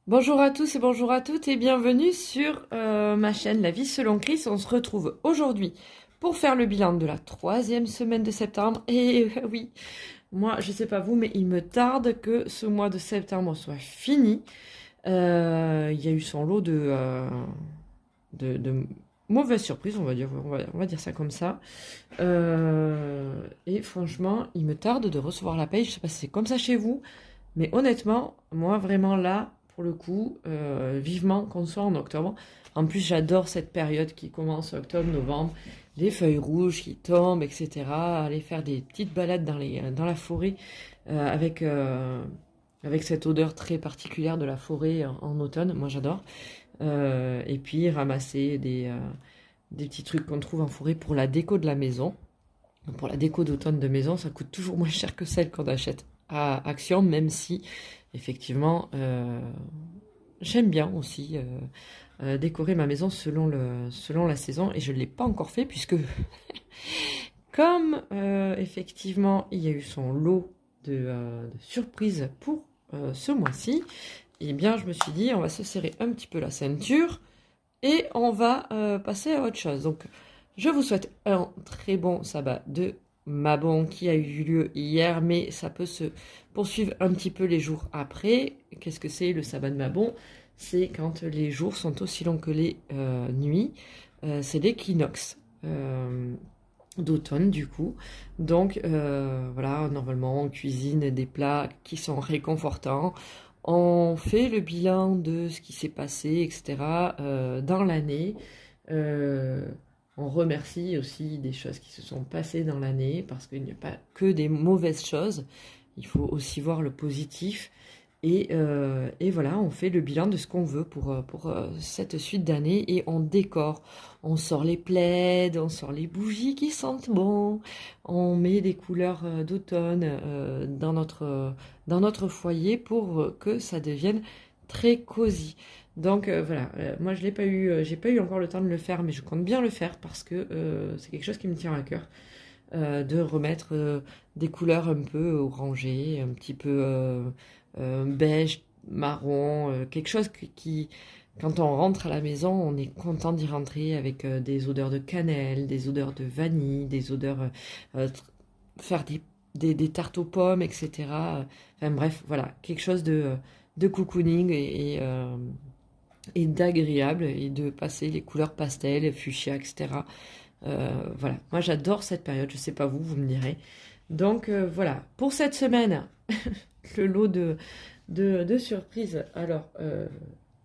Bonjour à tous et bonjour à toutes et bienvenue sur ma chaîne La Vie selon Chris. On se retrouve aujourd'hui pour faire le bilan de la troisième semaine de septembre. Et oui, moi je sais pas vous, mais il me tarde que ce mois de septembre soit fini. Il y a eu son lot de mauvaises surprises, on va dire ça comme ça. Et franchement, il me tarde de recevoir la paye. Je sais pas si c'est comme ça chez vous. Mais honnêtement, moi vraiment là, pour le coup, vivement qu'on soit en octobre. En plus, j'adore cette période qui commence octobre, novembre, les feuilles rouges qui tombent, etc. Aller faire des petites balades dans la forêt avec cette odeur très particulière de la forêt en automne. Moi, j'adore. Et puis ramasser des petits trucs qu'on trouve en forêt pour la déco de la maison. Pour la déco d'automne de maison, ça coûte toujours moins cher que celle qu'on achète à Action, même si, effectivement, j'aime bien aussi décorer ma maison selon la saison. Et je ne l'ai pas encore fait, puisque, comme, effectivement, il y a eu son lot de surprises pour ce mois-ci, eh bien, je me suis dit, on va se serrer un petit peu la ceinture et on va passer à autre chose. Donc, je vous souhaite un très bon sabbat de Mabon qui a eu lieu hier, mais ça peut se poursuivre un petit peu les jours après. Qu'est-ce que c'est le sabbat de Mabon? C'est quand les jours sont aussi longs que les nuits. C'est l'équinoxe d'automne du coup. Donc voilà, normalement on cuisine des plats qui sont réconfortants. On fait le bilan de ce qui s'est passé, etc. Dans l'année. On remercie aussi des choses qui se sont passées dans l'année, parce qu'il n'y a pas que des mauvaises choses. Il faut aussi voir le positif. Et voilà, on fait le bilan de ce qu'on veut pour cette suite d'année et on décore. On sort les plaids, on sort les bougies qui sentent bon, on met des couleurs d'automne dans notre foyer pour que ça devienne très cosy. Donc voilà, moi je l'ai pas eu, j'ai pas eu encore le temps de le faire, mais je compte bien le faire parce que c'est quelque chose qui me tient à cœur. De remettre des couleurs un peu orangées, un petit peu beige, marron, quelque chose quand on rentre à la maison, on est content d'y rentrer avec des odeurs de cannelle, des odeurs de vanille, des odeurs, faire des tartes aux pommes, etc. Enfin bref, voilà, quelque chose de cocooning et d'agréable et de passer les couleurs pastel, fuchsia, etc. Voilà, moi j'adore cette période, je sais pas vous, vous me direz. Donc voilà, pour cette semaine, le lot de surprises. Alors,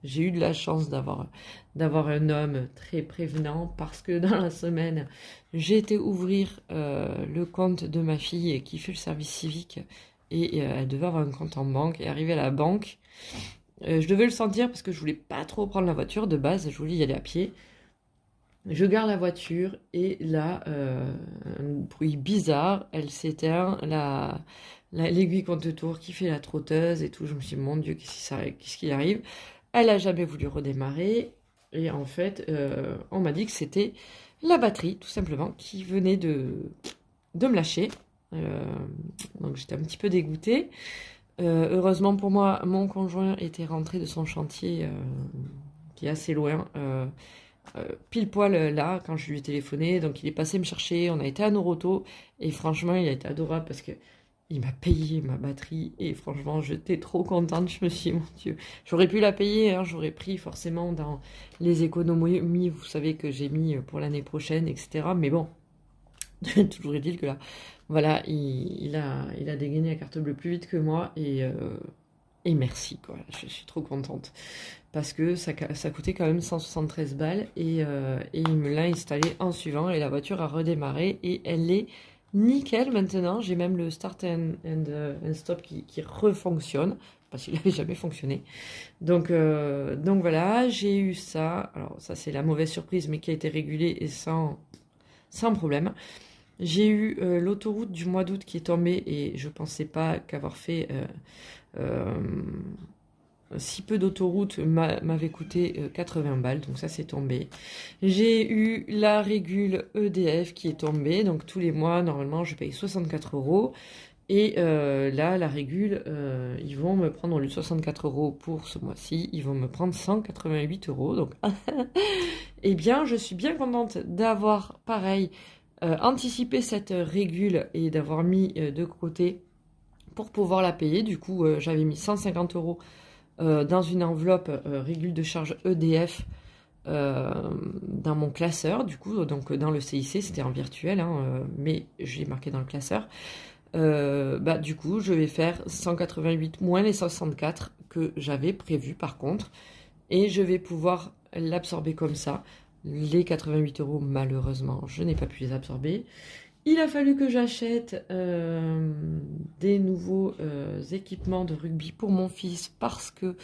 j'ai eu de la chance d'avoir un homme très prévenant parce que dans la semaine, j'ai été ouvrir le compte de ma fille qui fait le service civique et elle devait avoir un compte en banque et arriver à la banque. Je devais le sentir parce que je voulais pas trop prendre la voiture de base, je voulais y aller à pied. Je garde la voiture et là, un bruit bizarre, elle s'éteint, l'aiguille compte-tour qui fait la trotteuse et tout. Je me suis dit, mon Dieu, qu'est-ce qui arrive? Elle a jamais voulu redémarrer et en fait, on m'a dit que c'était la batterie, tout simplement, qui venait de me lâcher. Euh, donc j'étais un petit peu dégoûtée. Heureusement pour moi, mon conjoint était rentré de son chantier qui est assez loin. Pile poil là quand je lui ai téléphoné, donc il est passé me chercher, on a été à Noroto et franchement il a été adorable parce que il m'a payé ma batterie et franchement j'étais trop contente. Je me suis dit mon Dieu, j'aurais pu la payer, hein, j'aurais pris forcément dans les économies, vous savez que j'ai mis pour l'année prochaine, etc. Mais bon, toujours est-il que là, voilà, il a dégainé la carte bleue plus vite que moi et merci quoi, je suis trop contente. Parce que ça coûtait quand même 173 balles et il me l'a installé en suivant et la voiture a redémarré et elle est nickel maintenant. J'ai même le start and stop qui refonctionne parce qu'il n'avait jamais fonctionné. Donc voilà, j'ai eu ça. Alors ça c'est la mauvaise surprise mais qui a été régulée et sans problème. J'ai eu l'autoroute du mois d'août qui est tombée et je pensais pas qu'avoir fait... si peu d'autoroute m'avait coûté 80 balles, donc ça c'est tombé. J'ai eu la régule EDF qui est tombée, donc tous les mois, normalement, je paye 64 €. Et là, la régule, ils vont me prendre, au lieu de 64 € pour ce mois-ci, ils vont me prendre 188 €. Donc, eh bien, je suis bien contente d'avoir, pareil, anticipé cette régule et d'avoir mis de côté pour pouvoir la payer. Du coup, j'avais mis 150 € dans une enveloppe régule de charge EDF dans mon classeur. Du coup, donc dans le CIC, c'était en virtuel, hein, mais j'ai marqué dans le classeur. Du coup, je vais faire 188 moins les 64 que j'avais prévu par contre. Et je vais pouvoir l'absorber comme ça. Les 88 €, malheureusement, je n'ai pas pu les absorber. Il a fallu que j'achète des nouveaux équipements de rugby pour mon fils parce que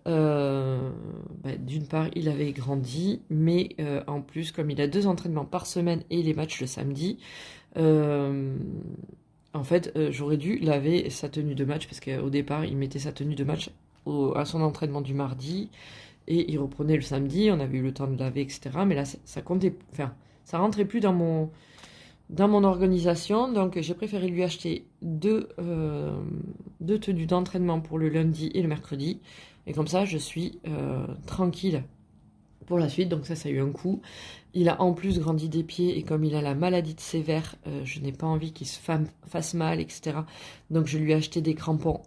d'une part, il avait grandi, mais en plus, comme il a 2 entraînements par semaine et les matchs le samedi, en fait, j'aurais dû laver sa tenue de match parce qu'au départ, il mettait sa tenue de match à son entraînement du mardi et il reprenait le samedi. On avait eu le temps de laver, etc. Mais là, ça comptait, enfin, ça rentrait plus dans mon organisation. Donc, j'ai préféré lui acheter deux tenues d'entraînement pour le lundi et le mercredi. Et comme ça, je suis tranquille pour la suite. Donc ça a eu un coût. Il a en plus grandi des pieds et comme il a la maladie de sévère, je n'ai pas envie qu'il se fasse mal, etc. Donc je lui ai acheté des crampons,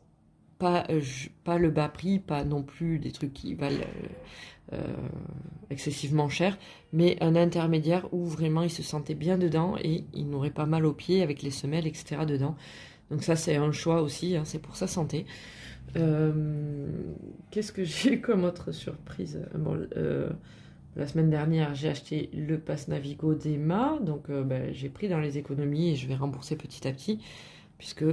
pas le bas prix, pas non plus des trucs qui valent excessivement cher, mais un intermédiaire où vraiment il se sentait bien dedans et il n'aurait pas mal aux pieds avec les semelles, etc. dedans. Donc ça c'est un choix aussi, hein, c'est pour sa santé. Qu'est-ce que j'ai comme autre surprise? La semaine dernière, j'ai acheté le pass Navigo d'Emma, donc j'ai pris dans les économies et je vais rembourser petit à petit, puisque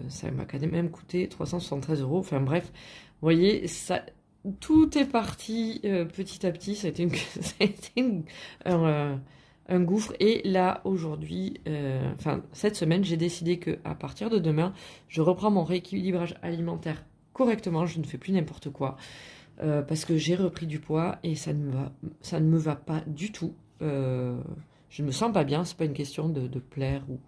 ça m'a quand même coûté 373 €. Enfin bref, vous voyez, ça, tout est parti petit à petit, ça a été un gouffre. Et là, aujourd'hui, cette semaine, j'ai décidé qu'à partir de demain, je reprends mon rééquilibrage alimentaire correctement, je ne fais plus n'importe quoi. Parce que j'ai repris du poids et ça ne me va pas du tout. Je ne me sens pas bien, c'est pas une question de plaire ou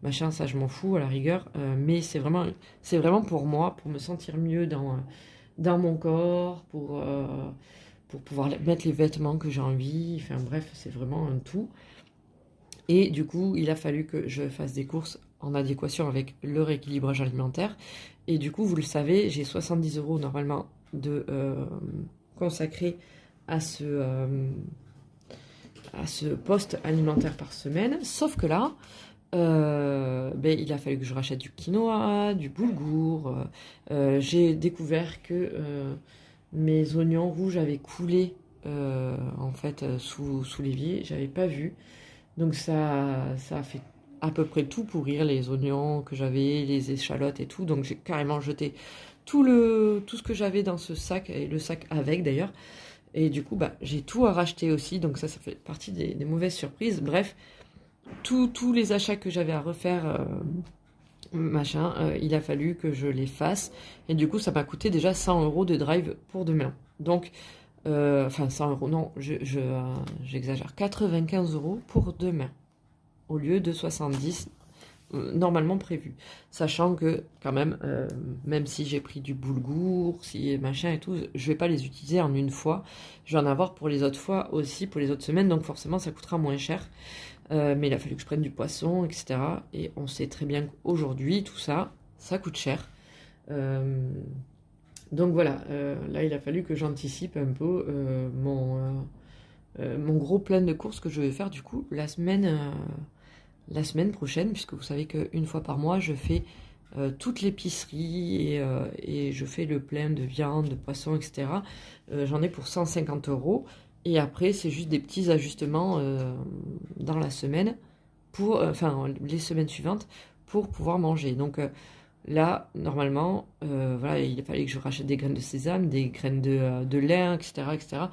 machin, ça je m'en fous à la rigueur. Mais c'est vraiment pour moi, pour me sentir mieux dans mon corps, pour pouvoir mettre les vêtements que j'ai envie. Enfin bref, c'est vraiment un tout. Et du coup, il a fallu que je fasse des courses en adéquation avec le rééquilibrage alimentaire. Et du coup, vous le savez, j'ai 70 € normalement de consacré à ce poste alimentaire par semaine. Sauf que là, il a fallu que je rachète du quinoa, du boulgour. J'ai découvert que mes oignons rouges avaient coulé sous l'évier. J'avais pas vu. Donc ça a fait à peu près tout pourrir, les oignons que j'avais, les échalotes et tout. Donc j'ai carrément jeté tout ce que j'avais dans ce sac, et le sac avec d'ailleurs. Et du coup, j'ai tout à racheter aussi. Donc ça fait partie des mauvaises surprises. Bref, tous les achats que j'avais à refaire, il a fallu que je les fasse. Et du coup, ça m'a coûté déjà 100 € de drive pour demain. Donc, 100 €, non, j'exagère. 95 € pour demain, au lieu de 70 normalement prévu. Sachant que, quand même, même si j'ai pris du boulgour, si machin et tout, je vais pas les utiliser en une fois. Je vais en avoir pour les autres fois aussi, pour les autres semaines, donc forcément ça coûtera moins cher. Mais il a fallu que je prenne du poisson, etc. Et on sait très bien qu'aujourd'hui, tout ça, ça coûte cher. Donc voilà, là il a fallu que j'anticipe un peu mon gros plan de courses que je vais faire du coup la semaine prochaine, puisque vous savez qu'une fois par mois je fais toute l'épicerie et je fais le plein de viande, de poisson, etc. J'en ai pour 150 € et après c'est juste des petits ajustements dans la semaine les semaines suivantes pour pouvoir manger. Donc là, normalement, il fallait que je rachète des graines de sésame, des graines de lin, etc., etc.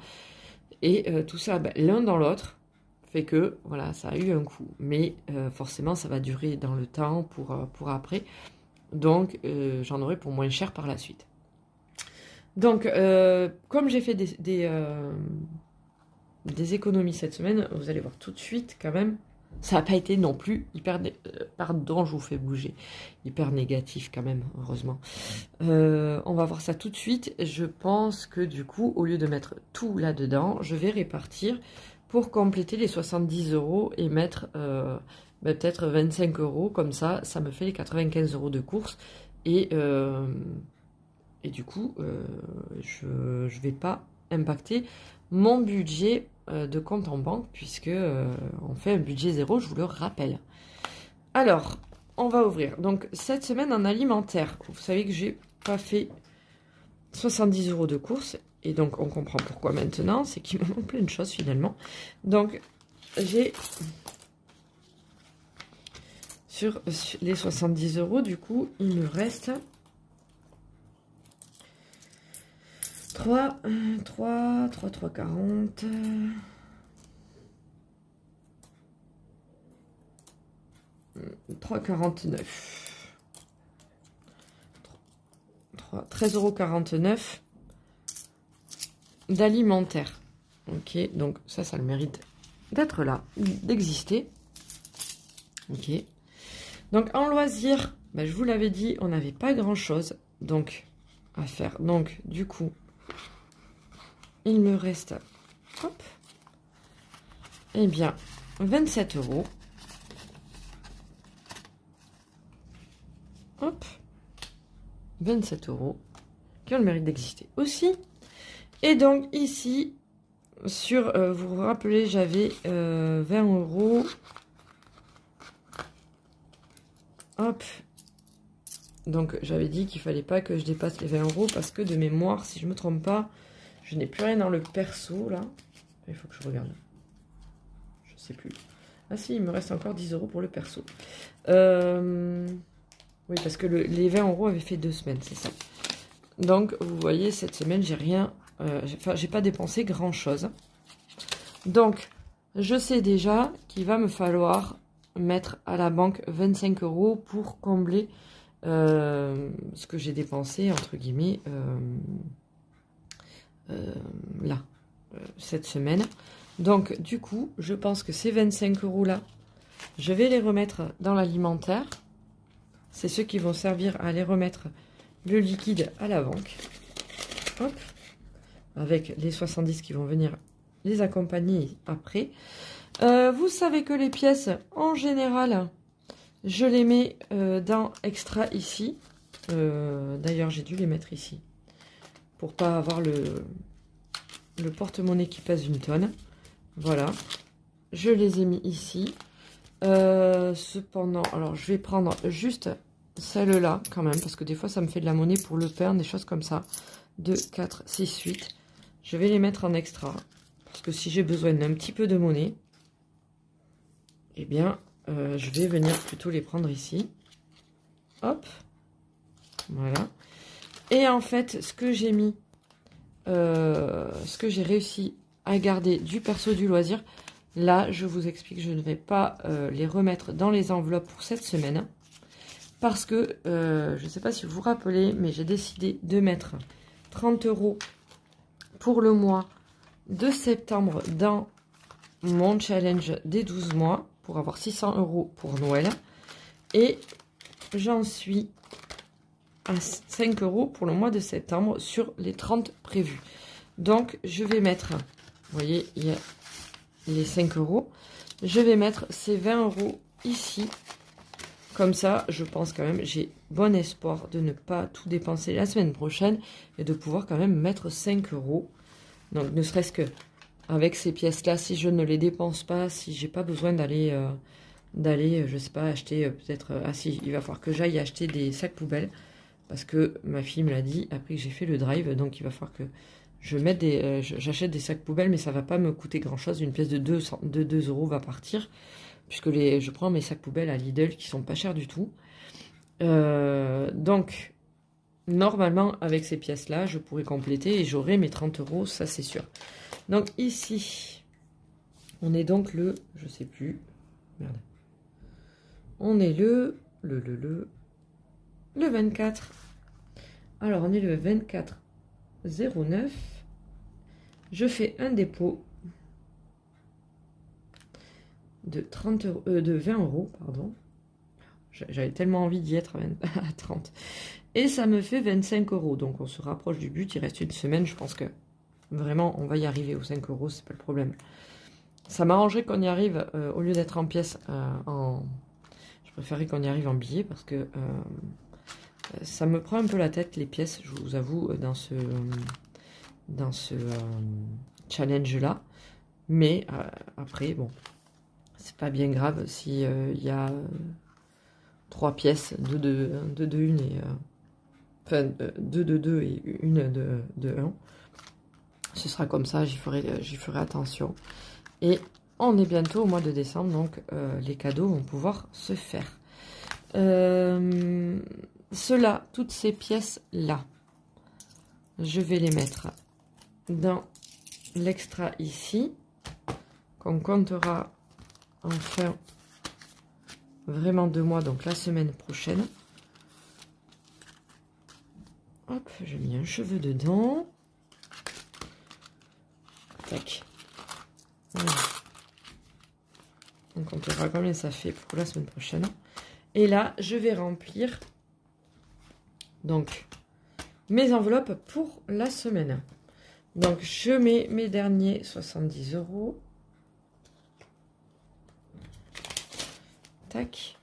Et tout ça, l'un dans l'autre, fait que, voilà, ça a eu un coût. Mais forcément, ça va durer dans le temps pour après. Donc, j'en aurai pour moins cher par la suite. Donc, comme j'ai fait des économies cette semaine, vous allez voir tout de suite quand même, ça n'a pas été non plus hyper... pardon, je vous fais bouger. Hyper négatif quand même, heureusement. On va voir ça tout de suite. Je pense que du coup, au lieu de mettre tout là-dedans, je vais répartir pour compléter les 70 € et mettre peut-être 25 €. Comme ça me fait les 95 € de course. Et du coup, je ne vais pas impacter mon budget de compte en banque, puisque on fait un budget zéro, je vous le rappelle. Alors, on va ouvrir. Donc, cette semaine en alimentaire, vous savez que j'ai pas fait 70 € de course, et donc on comprend pourquoi maintenant, c'est qu'il me manque plein de choses finalement. Donc, j'ai sur les 70 €, du coup, il me reste 3, 40... 3,49 €. 13,49 € d'alimentaire. Ok, donc ça le mérite d'être là, d'exister. Ok. Donc en loisir, je vous l'avais dit, on n'avait pas grand chose donc à faire. Donc du coup, il me reste, hop, eh bien, 27 €. Hop, 27 € qui ont le mérite d'exister aussi. Et donc ici, sur, vous vous rappelez, j'avais 20 €. Hop. Donc j'avais dit qu'il fallait pas que je dépasse les 20 € parce que de mémoire, si je me trompe pas, je n'ai plus rien dans le perso là. Il faut que je regarde. Je sais plus. Ah si, il me reste encore 10 € pour le perso. Oui, parce que les 20 € avaient fait 2 semaines, c'est ça. Donc, vous voyez, cette semaine, j'ai rien... j'ai pas dépensé grand-chose. Donc, je sais déjà qu'il va me falloir mettre à la banque 25 € pour combler ce que j'ai dépensé, entre guillemets, là, cette semaine. Donc, du coup, je pense que ces 25 € là, je vais les remettre dans l'alimentaire. C'est ceux qui vont servir à aller remettre le liquide à la banque. Hop. Avec les 70 qui vont venir les accompagner après. Vous savez que les pièces, en général, je les mets dans extra ici. D'ailleurs, j'ai dû les mettre ici. Pour pas avoir le porte-monnaie qui pèse 1 tonne. Voilà. Je les ai mis ici. Cependant, alors je vais prendre juste celle-là quand même, parce que des fois ça me fait de la monnaie pour le pain, des choses comme ça. 2, 4, 6, 8. Je vais les mettre en extra, parce que si j'ai besoin d'un petit peu de monnaie, eh bien, je vais venir plutôt les prendre ici. Hop. Voilà. Et en fait, ce que j'ai mis, ce que j'ai réussi à garder du perso du loisir, là, je vous explique, je ne vais pas les remettre dans les enveloppes pour cette semaine. Parce que, je ne sais pas si vous vous rappelez, mais j'ai décidé de mettre 30 € pour le mois de septembre dans mon challenge des 12 mois, pour avoir 600 € pour Noël. Et j'en suis à 5 € pour le mois de septembre sur les 30 prévus. Donc, je vais mettre, vous voyez, il y a les 5 €. Je vais mettre ces 20 € ici. Comme ça, je pense quand même, j'ai bon espoir de ne pas tout dépenser la semaine prochaine et de pouvoir quand même mettre 5 €. Donc, ne serait-ce que avec ces pièces-là, si je ne les dépense pas, si j'ai pas besoin d'aller, je sais pas, acheter peut-être... ah si, il va falloir que j'aille acheter des sacs poubelles parce que ma fille me l'a dit après que j'ai fait le drive. Donc, il va falloir que je mette j'achète des sacs poubelles, mais ça va pas me coûter grand-chose. Une pièce de 2 € va partir. Puisque je prends mes sacs poubelles à Lidl qui sont pas chers du tout. Donc, normalement, avec ces pièces-là, je pourrais compléter et j'aurai mes 30 €, ça c'est sûr. Donc ici, on est donc le, je sais plus, merde. On est le 24. Alors, on est le 24 0,9. Je fais un dépôt de 20 euros, pardon. J'avais tellement envie d'y être à 30. Et ça me fait 25 euros. Donc on se rapproche du but. Il reste une semaine. Je pense que vraiment on va y arriver aux 5 euros. C'est pas le problème. Ça m'arrangerait qu'on y arrive au lieu d'être en pièces Je préférerais qu'on y arrive en billets parce que ça me prend un peu la tête les pièces. Je vous avoue dans ce challenge là. Mais après bon. C'est pas bien grave si y a 3 pièces, 2 de 1 et... enfin, 2 de 2 et 1 de 1. Ce sera comme ça, j'y ferai attention. Et on est bientôt au mois de décembre, donc les cadeaux vont pouvoir se faire. Toutes ces pièces-là, je vais les mettre dans l'extra ici, qu'on comptera enfin vraiment 2 mois, donc la semaine prochaine. Hop, j'ai mis un cheveu dedans. Tac. Voilà. Donc on verra combien ça fait pour la semaine prochaine. Et là, je vais remplir donc mes enveloppes pour la semaine. Donc je mets mes derniers 70 euros. Tac.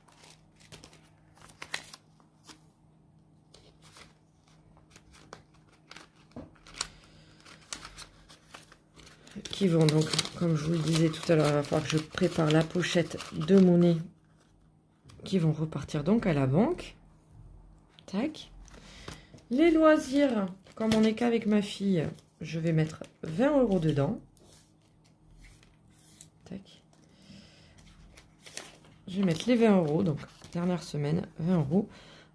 Qui vont donc, comme je vous le disais tout à l'heure, il va falloir que je prépare la pochette de monnaie qui vont repartir donc à la banque. Tac. Les loisirs, comme on n'est qu'avec ma fille, je vais mettre 20 euros dedans. Tac. Je vais mettre les 20 euros, donc dernière semaine, 20 euros.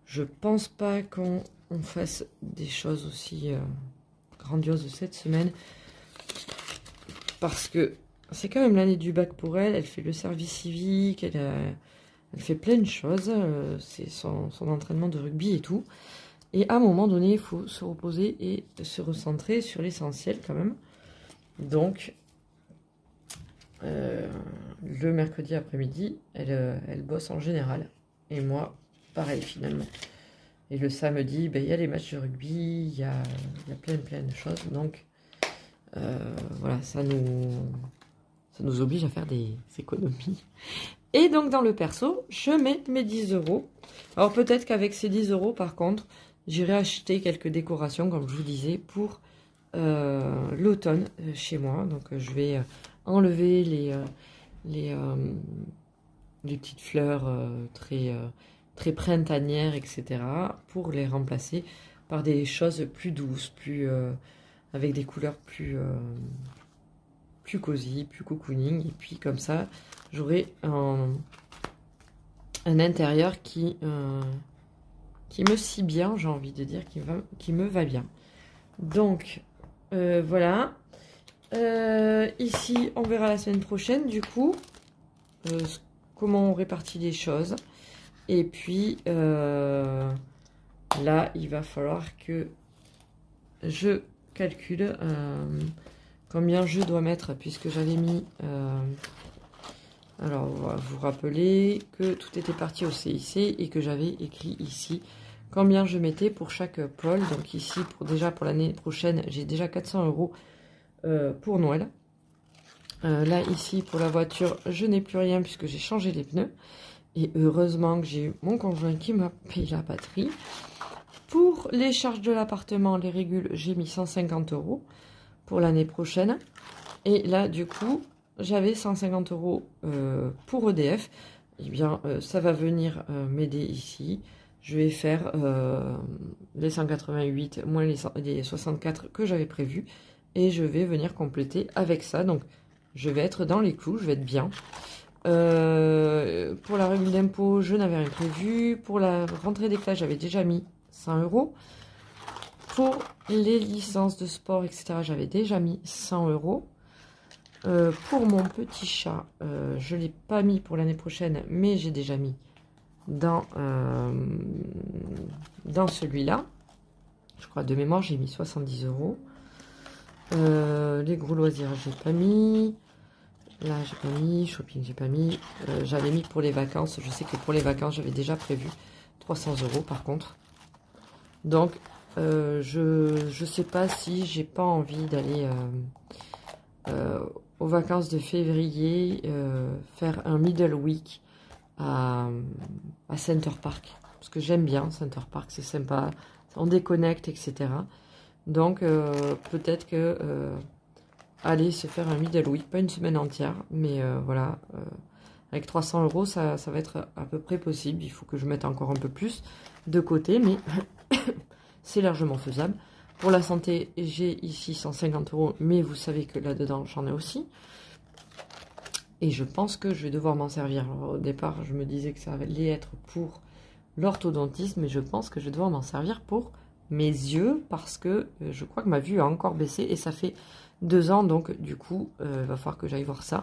Je pense pas qu'on fasse des choses aussi grandioses cette semaine. Parce que c'est quand même l'année du bac pour elle. Elle fait le service civique, elle fait plein de choses. C'est son entraînement de rugby et tout. Et à un moment donné, il faut se reposer et se recentrer sur l'essentiel quand même. Donc, le mercredi après-midi, elle bosse en général. Et moi, pareil finalement. Et le samedi, ben, il y a les matchs de rugby, il y a plein de choses. Donc, voilà, ça nous oblige à faire des économies. Et donc, dans le perso, je mets mes 10 euros. Alors, peut-être qu'avec ces 10 euros, par contre, j'irai acheter quelques décorations, comme je vous disais, pour l'automne chez moi. Donc, je vais enlever les petites fleurs très printanières, etc. pour les remplacer par des choses plus douces, avec des couleurs plus cosy, plus cocooning. Et puis, comme ça, j'aurai un intérieur qui me scie bien, j'ai envie de dire, qui me va bien. Donc, voilà. Ici, on verra la semaine prochaine, du coup, comment on répartit les choses. Et puis, là, il va falloir que je calcule combien je dois mettre, puisque j'avais mis... alors, vous rappelez que tout était parti au CIC et que j'avais écrit ici combien je mettais pour chaque pôle. Donc ici, déjà pour l'année prochaine, j'ai déjà 400 euros pour Noël. Là, ici, pour la voiture, je n'ai plus rien puisque j'ai changé les pneus. Et heureusement que j'ai eu mon conjoint qui m'a payé la batterie. Pour les charges de l'appartement, les régules, j'ai mis 150 euros pour l'année prochaine. Et là, du coup, j'avais 150 euros pour EDF. Eh bien, ça va venir m'aider ici. Je vais faire les 188 moins les 64 que j'avais prévus. Et je vais venir compléter avec ça. Donc, je vais être dans les clous, je vais être bien. Pour la règle d'impôt, je n'avais rien prévu. Pour la rentrée des classes, j'avais déjà mis 100 euros. Pour les licences de sport, etc., j'avais déjà mis 100 euros. Pour mon petit chat, je ne l'ai pas mis pour l'année prochaine, mais j'ai déjà mis dans celui-là. Je crois, de mémoire, j'ai mis 70 €. Les gros loisirs, j'ai pas mis. Là, j'ai pas mis. Shopping, j'ai pas mis. J'avais mis pour les vacances. Je sais que pour les vacances, j'avais déjà prévu 300 € par contre. Donc, je sais pas si j'ai pas envie d'aller aux vacances de février faire un middle week à Center Park. Parce que j'aime bien Center Park, c'est sympa. On déconnecte, etc. Donc, peut-être que aller se faire un middle week, pas une semaine entière, mais voilà, avec 300 €, ça va être à peu près possible. Il faut que je mette encore un peu plus de côté, mais c'est largement faisable. Pour la santé, j'ai ici 150 €, mais vous savez que là-dedans, j'en ai aussi. Et je pense que je vais devoir m'en servir. Alors, au départ, je me disais que ça allait être pour l'orthodontiste, mais je pense que je vais devoir m'en servir pour mes yeux, parce que je crois que ma vue a encore baissé, et ça fait 2 ans, donc du coup, il va falloir que j'aille voir ça.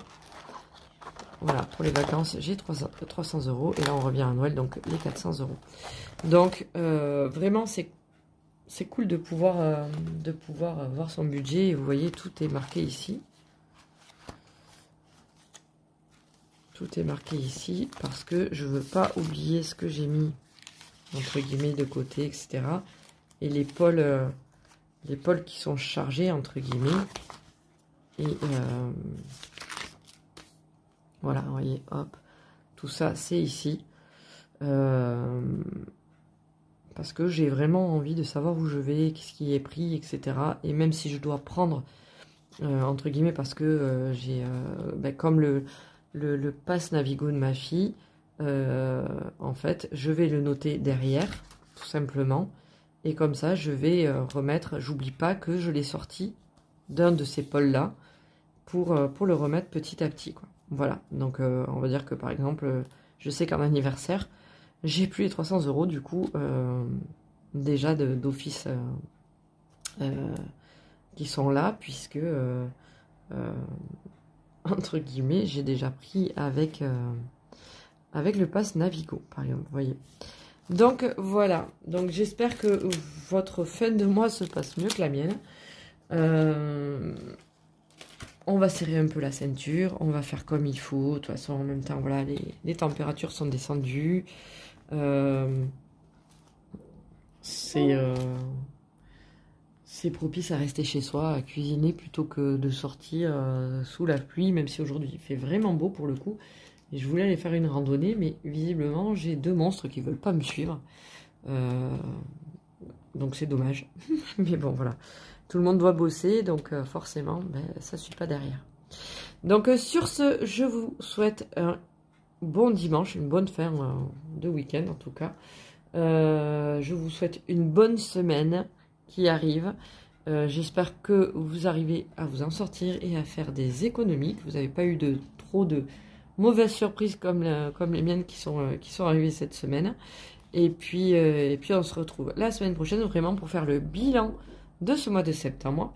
Voilà, pour les vacances, j'ai 300 €, et là on revient à Noël, donc les 400 €. Donc, vraiment, c'est cool de pouvoir voir son budget, et vous voyez, tout est marqué ici. Tout est marqué ici, parce que je veux pas oublier ce que j'ai mis, entre guillemets, de côté, etc. Et les pôles qui sont chargés, entre guillemets. Et voilà, vous voyez, hop, tout ça, c'est ici. Parce que j'ai vraiment envie de savoir où je vais, qu'est-ce qui est pris, etc. Et même si je dois prendre, entre guillemets, parce que j'ai, comme le pass Navigo de ma fille, en fait, je vais le noter derrière, tout simplement. Et comme ça, je vais remettre, j'oublie pas que je l'ai sorti d'un de ces pôles-là pour le remettre petit à petit, quoi. Voilà, donc on va dire que par exemple, je sais qu'en anniversaire, j'ai plus les 300 € du coup, déjà d'office qui sont là, puisque, entre guillemets, j'ai déjà pris avec le pass Navigo, par exemple, vous voyez. Donc voilà, donc j'espère que votre fin de mois se passe mieux que la mienne. On va serrer un peu la ceinture, on va faire comme il faut. De toute façon, en même temps, voilà, les températures sont descendues. C'est propice à rester chez soi, à cuisiner plutôt que de sortir sous la pluie, même si aujourd'hui il fait vraiment beau pour le coup. Et je voulais aller faire une randonnée, mais visiblement j'ai 2 monstres qui veulent pas me suivre. Donc c'est dommage. Mais bon, voilà. Tout le monde doit bosser, donc forcément, ça ne suit pas derrière. Donc sur ce, je vous souhaite un bon dimanche, une bonne fin de week-end en tout cas. Je vous souhaite une bonne semaine qui arrive. J'espère que vous arrivez à vous en sortir et à faire des économies, que vous n'avez pas eu trop de mauvaises surprises comme les miennes qui sont arrivées cette semaine. Et puis on se retrouve la semaine prochaine vraiment pour faire le bilan de ce mois de septembre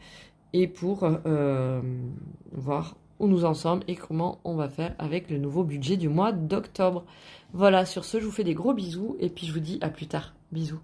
et pour voir où nous en sommes et comment on va faire avec le nouveau budget du mois d'octobre. Voilà, sur ce, je vous fais des gros bisous et puis je vous dis à plus tard. Bisous.